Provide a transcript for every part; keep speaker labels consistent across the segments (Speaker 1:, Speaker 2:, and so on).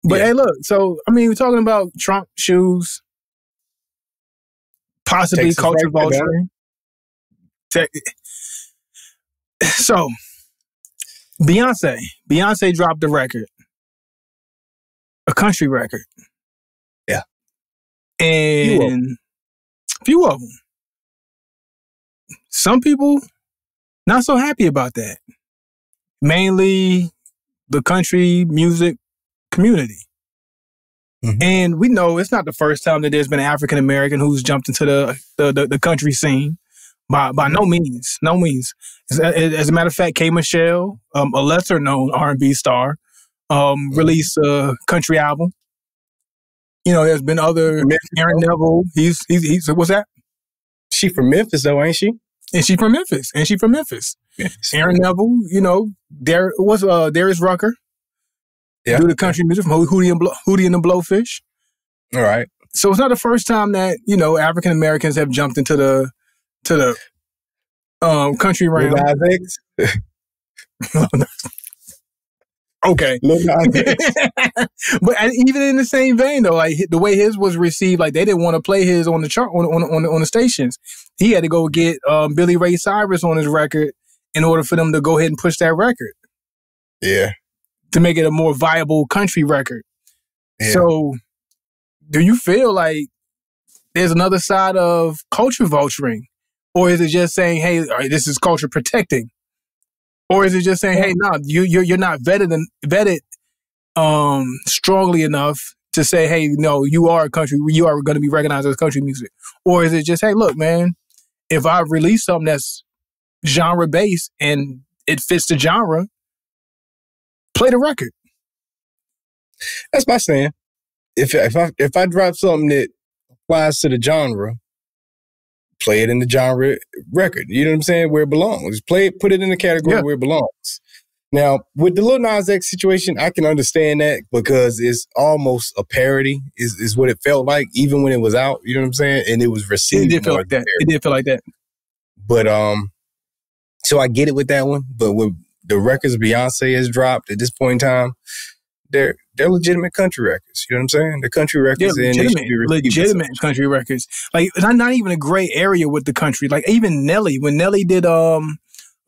Speaker 1: But hey, look. So I mean, we're talking about Trump shoes, possibly
Speaker 2: Texas
Speaker 1: culture
Speaker 2: right there,
Speaker 1: vulturing. So Beyonce dropped a record, a country record.
Speaker 2: Yeah,
Speaker 1: and few of them. Some people not so happy about that. Mainly the country music community. Mm-hmm. And we know it's not the first time that there's been an African American who's jumped into the country scene. By no means. As a matter of fact, K. Michelle, a lesser known R&B star, released a country album. You know, there's been other Aaron Neville. He's what's that?
Speaker 2: She from Memphis though, ain't she?
Speaker 1: And she from Memphis. Yes. Aaron Neville, you know, Darius Rucker. Yeah. Do the country music from Hootie and the Blowfish.
Speaker 2: All right.
Speaker 1: So it's not the first time that, you know, African Americans have jumped into the country realm. Okay. But even in the same vein though, like the way his was received, like they didn't want to play his on the chart on the stations. He had to go get Billy Ray Cyrus on his record in order for them to go ahead and push that record.
Speaker 2: Yeah.
Speaker 1: To make it a more viable country record. Yeah. So do you feel like there's another side of culture vulturing? Or is it just saying, hey, all right, this is culture protecting? Or is it just saying, hey, no, you're not vetted strongly enough to say, hey, no, you are going to be recognized as country music? Or is it just, hey, look, man, if I release something that's genre based and it fits the genre, play the record?
Speaker 2: That's my saying. If I drop something that applies to the genre, play it in the genre record. You know what I'm saying? Where it belongs. Play it, put it in the category where it belongs. Now, with the Lil Nas X situation, I can understand that because it's almost a parody, is what it felt like, even when it was out. You know what I'm saying? And it was received.
Speaker 1: It did feel like that.
Speaker 2: But so I get it with that one. But with the records Beyonce has dropped at this point in time, they're legitimate country records. You know what I'm saying? The country records,
Speaker 1: legitimate country records. Like not even a gray area with the country. Like even Nelly, when Nelly did a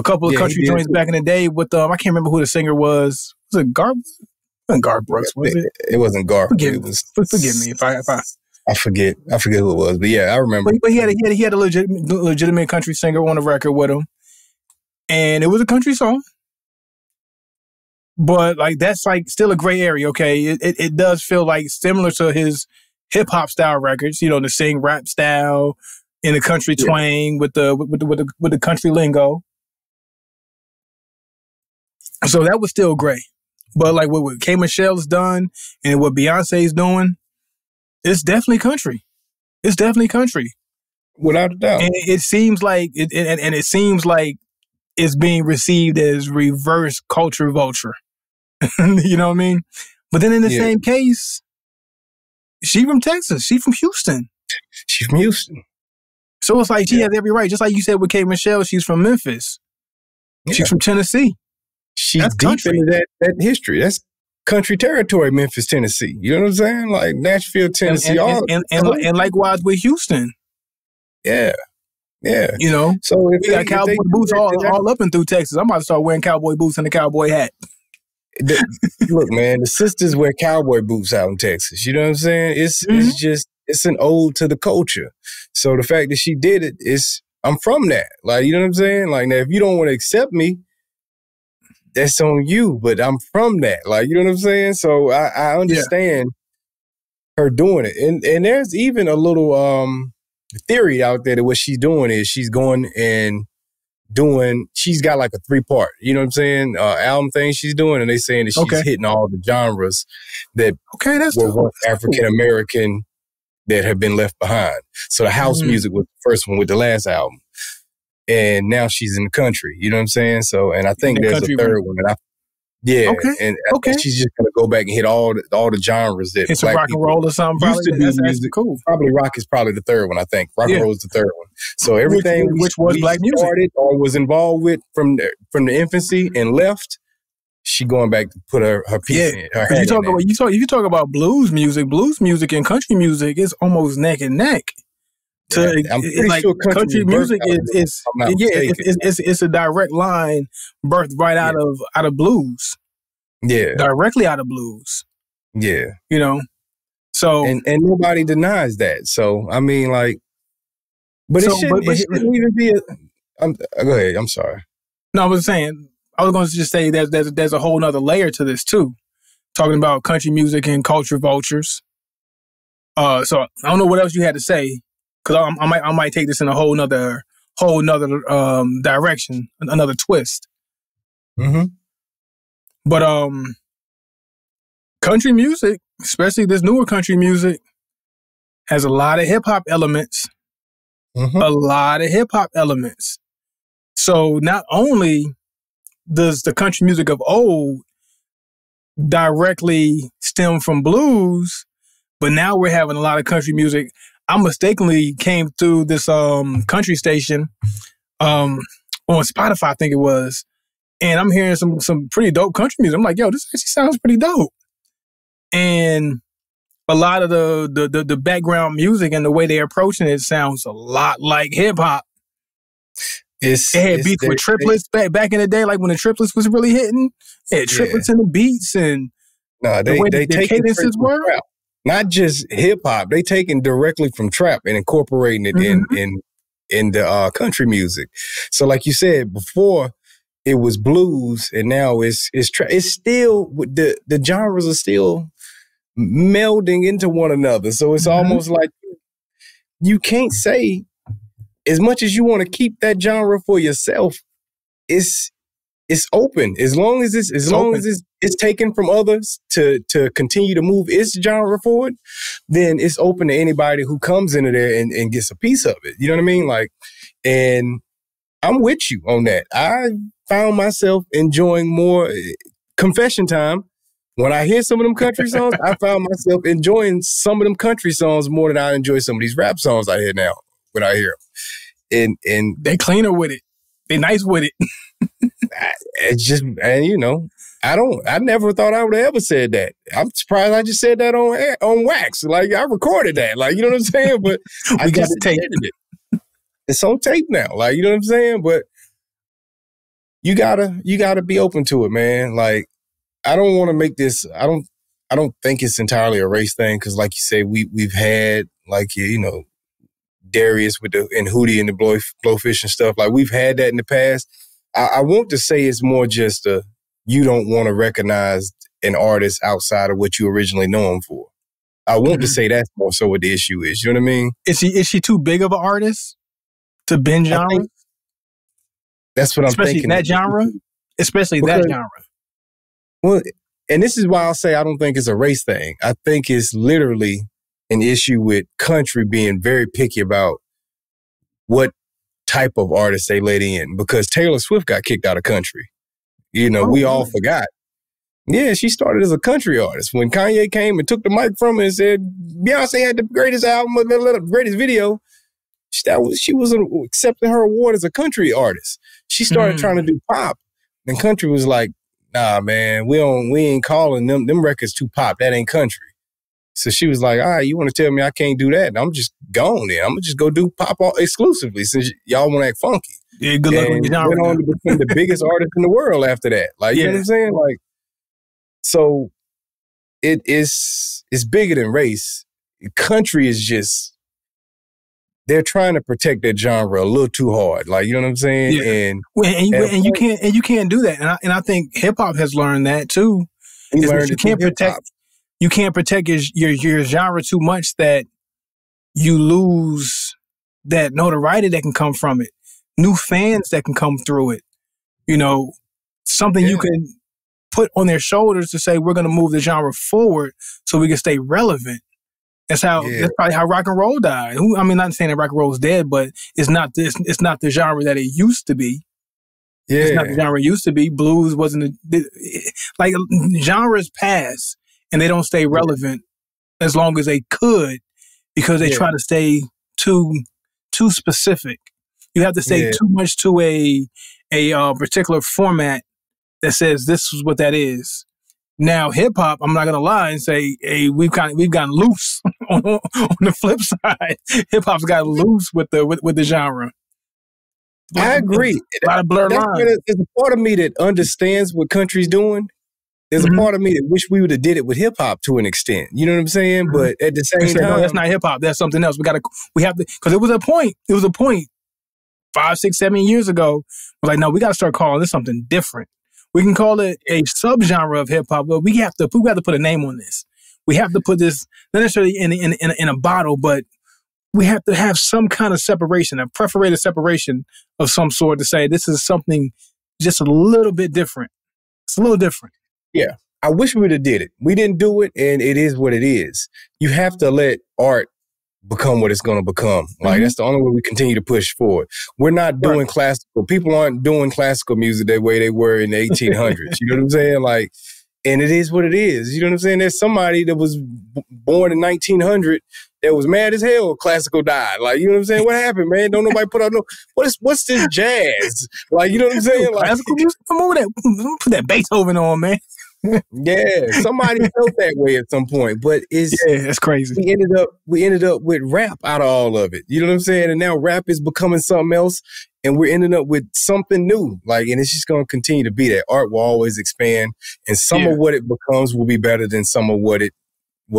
Speaker 1: couple of country joints back in the day with I can't remember who the singer was. Was it Garth? It wasn't Garth Brooks, was it?
Speaker 2: It wasn't Garth.
Speaker 1: Forgive me if I
Speaker 2: forget who it was. But yeah, I remember.
Speaker 1: But he had a legitimate country singer on the record with him, and it was a country song. But like that's like still a gray area, okay? It does feel like similar to his hip hop style records, you know, the sing rap style in the country twang with the country lingo. So that was still gray. But like what K. Michelle's done and what Beyonce's doing, it's definitely country. It's definitely country,
Speaker 2: without a doubt.
Speaker 1: And it seems like it's being received as reverse culture vulture. You know what I mean? But then in the same case, she from Texas. She from Houston.
Speaker 2: She's from Houston.
Speaker 1: So it's like she has every right. Just like you said with K. Michelle, she's from Memphis. Yeah. She's from Tennessee.
Speaker 2: She's deep into that history. That's country territory, Memphis, Tennessee. You know what I'm saying? Like Nashville, Tennessee.
Speaker 1: And likewise with Houston.
Speaker 2: Yeah. Yeah.
Speaker 1: You know?
Speaker 2: So
Speaker 1: we got cowboy boots all up and through Texas. I'm about to start wearing cowboy boots and a cowboy hat.
Speaker 2: Look, man, the sisters wear cowboy boots out in Texas. You know what I'm saying? It's an ode to the culture. So the fact that she did it I'm from that. Like, you know what I'm saying? Like, now if you don't want to accept me, that's on you, but I'm from that. Like, you know what I'm saying? So I understand her doing it. And there's even a little theory out there that what she's doing is she's going and she's got like a 3-part, you know what I'm saying, album thing she's doing, and they saying that she's hitting all the genres that were African-American that have been left behind. So the house music was the first one with the last album. And now she's in the country, you know what I'm saying? So, and I think there's a third one. And I think she's just going to go back and hit all the genres that
Speaker 1: it's rock and roll or something. Probably
Speaker 2: that's cool. Probably rock is probably the third one. I think rock and roll is the third one. So everything
Speaker 1: which was black music
Speaker 2: started or was involved with from the infancy and left, she going back to put her piece in. Her
Speaker 1: you talk about blues music and country music is almost neck and neck.
Speaker 2: I'm pretty sure
Speaker 1: country music it's a direct line birthed right out of blues.
Speaker 2: Yeah,
Speaker 1: directly out of blues.
Speaker 2: Yeah,
Speaker 1: you know. So
Speaker 2: and nobody denies that. So I mean, like, but it shouldn't even be. Go ahead. I'm sorry.
Speaker 1: No, I was saying. I was going to just say there's a whole nother layer to this too. Talking about country music and culture vultures. So I don't know what else you had to say, because I might take this in a whole nother direction, another twist.
Speaker 2: Mm-hmm.
Speaker 1: But country music, especially this newer country music, has a lot of hip hop elements.
Speaker 2: Mm-hmm.
Speaker 1: A lot of hip hop elements. So not only does the country music of old directly stem from blues, but now we're having a lot of country music. I mistakenly came through this country station on Spotify, I think it was, and I'm hearing some pretty dope country music. I'm like, yo, this actually sounds pretty dope. And a lot of the background music and the way they're approaching it sounds a lot like hip hop. It had beats with triplets back in the day, like when the triplets was really hitting. It had triplets in the beats and the way the cadences were.
Speaker 2: Trap. Not just hip hop, they taking directly from trap and incorporating it in the country music. So, like you said before, it was blues, and now it's still the genres are still melding into one another. So it's almost like you can't say, as much as you want to keep that genre for yourself, it's open. As long as it's taken from others to continue to move its genre forward, then it's open to anybody who comes into there and gets a piece of it. You know what I mean? Like, and I'm with you on that. I found myself enjoying more confession time. When I hear some of them country songs, I found myself enjoying some of them country songs more than I enjoy some of these rap songs I hear now when I hear them. And
Speaker 1: they cleaner with it. They nice with it.
Speaker 2: It's just, and you know, I never thought I would have ever said that. I'm surprised I just said that on wax. Like, I recorded that. Like, you know what I'm saying? But I got to tape it. It's on tape now. Like, you know what I'm saying? But you gotta be open to it, man. Like, I don't want to make this, I don't think it's entirely a race thing. Cause like you say, we've had, like, you know, Darius and Hootie and the Blowfish and stuff. Like, we've had that in the past. I want to say it's more just you don't want to recognize an artist outside of what you originally know him for. I want to say that's more so what the issue is. You know what I mean?
Speaker 1: Is she too big of an artist to bend genre?
Speaker 2: That's what I'm thinking.
Speaker 1: Especially that genre.
Speaker 2: Well, and this is why I'll say I don't think it's a race thing. I think it's literally an issue with country being very picky about what type of artist they let in, because Taylor Swift got kicked out of country. You know, we all forgot. Yeah, she started as a country artist. When Kanye came and took the mic from her and said, Beyonce had the greatest album, the greatest video, she was accepting her award as a country artist. She started trying to do pop, and country was like, nah, man, we ain't calling them records too pop. That ain't country. So she was like, all right, you want to tell me I can't do that? And I'm just gone then. I'm going to just go do pop exclusively since y'all want to act funky.
Speaker 1: Yeah, good luck with your genre.
Speaker 2: Went on to become the biggest artist in the world after that. Like, you know what I'm saying? Like, so it's bigger than race. Country is just, they're trying to protect that genre a little too hard. Like, you know what I'm saying?
Speaker 1: Yeah. And you can't do that. And I think hip hop has learned that too. You can't protect your genre too much that you lose that notoriety that can come from it. New fans that can come through it. You know, something you can put on their shoulders to say, we're going to move the genre forward so we can stay relevant. That's probably how rock and roll died. I mean, not saying that rock and roll is dead, but it's not the genre that it used to be. Yeah. It's not the genre it used to be. Blues wasn't like genres pass. And they don't stay relevant as long as they could, because they try to stay too specific. You have to stay too much to a particular format that says this is what that is. Now, hip hop, I'm not gonna lie and say, hey, we've gotten loose on the flip side. Hip hop's got loose with the genre.
Speaker 2: I agree.
Speaker 1: A lot of blurred lines.
Speaker 2: There's a part of me that understands what country's doing. There's a part of me that wish we would have did it with hip hop to an extent. You know what I'm saying? But at the same time,
Speaker 1: no, that's not hip hop. That's something else. We have to, because it was a point 5, 6, 7 years ago. We're like, no, we got to start calling this something different. We can call it a subgenre of hip hop, but we have to put a name on this. We have to put this not necessarily in a bottle, but we have to have some kind of separation, a perforated separation of some sort to say this is something just a little bit different. It's a little different.
Speaker 2: Yeah. I wish we would have did it. We didn't do it, and it is what it is. You have to let art become what it's going to become. Like, that's the only way we continue to push forward. We're not doing classical. People aren't doing classical music the way they were in the 1800s. You know what I'm saying? Like, and it is what it is. You know what I'm saying? There's somebody that was born in 1900 that was mad as hell classical died. Like, you know what I'm saying? What happened, man? Don't nobody put out what's this jazz? Like, you know what I'm saying? Like,
Speaker 1: classical music? Come on, put that Beethoven on, man.
Speaker 2: Yeah, somebody felt that way at some point, but
Speaker 1: it's crazy.
Speaker 2: We ended up with rap out of all of it. You know what I'm saying? And now rap is becoming something else, and we're ending up with something new. Like, and it's just going to continue to be that. Art will always expand, and some of what it becomes will be better than some of what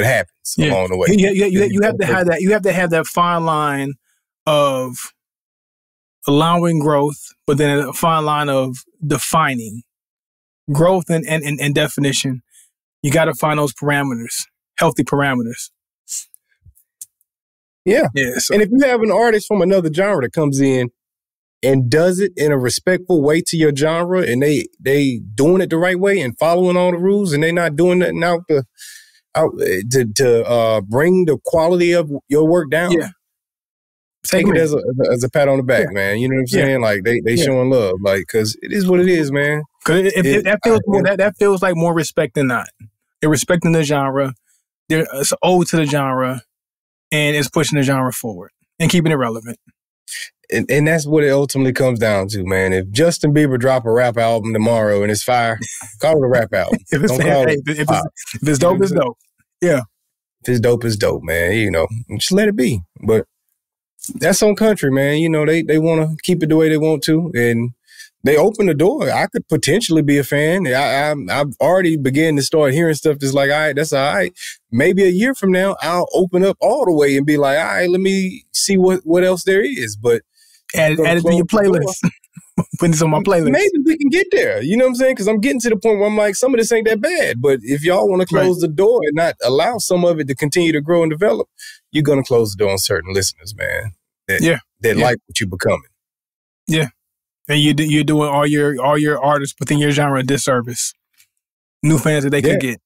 Speaker 2: happens along the way.
Speaker 1: You have to have that. You have to have that fine line of allowing growth, but then a fine line of defining. Growth and definition, you got to find those parameters, healthy parameters.
Speaker 2: Yeah.
Speaker 1: So.
Speaker 2: And if you have an artist from another genre that comes in and does it in a respectful way to your genre, and they doing it the right way and following all the rules, and they not doing nothing out to bring the quality of your work down.
Speaker 1: Yeah.
Speaker 2: Take it as a pat on the back, man. You know what I'm saying? Like they showing love, like, because it is what it is, man.
Speaker 1: Because that feels like more respect than not. They're respecting the genre. It's ode to the genre, and it's pushing the genre forward and keeping it relevant. And
Speaker 2: that's what it ultimately comes down to, man. If Justin Bieber drop a rap album tomorrow and it's fire, call it a rap album.
Speaker 1: If it's dope, it's dope. Yeah.
Speaker 2: If it's dope, it's dope, man. You know, just let it be. But that's on country, man. You know, they want to keep it the way they want to, and they open the door. I could potentially be a fan. I've already began to start hearing stuff that's like, all right, that's all right. Maybe a year from now, I'll open up all the way and be like, all right, let me see what else there is. But
Speaker 1: add it to your playlist. Put this on my playlist.
Speaker 2: Maybe we can get there. You know what I'm saying? Because I'm getting to the point where I'm like, some of this ain't that bad. But if y'all want to close the door and not allow some of it to continue to grow and develop, you're going to close the door on certain listeners, man. That like what you're becoming.
Speaker 1: Yeah. And you're doing all your artists within your genre a disservice. New fans that they could get.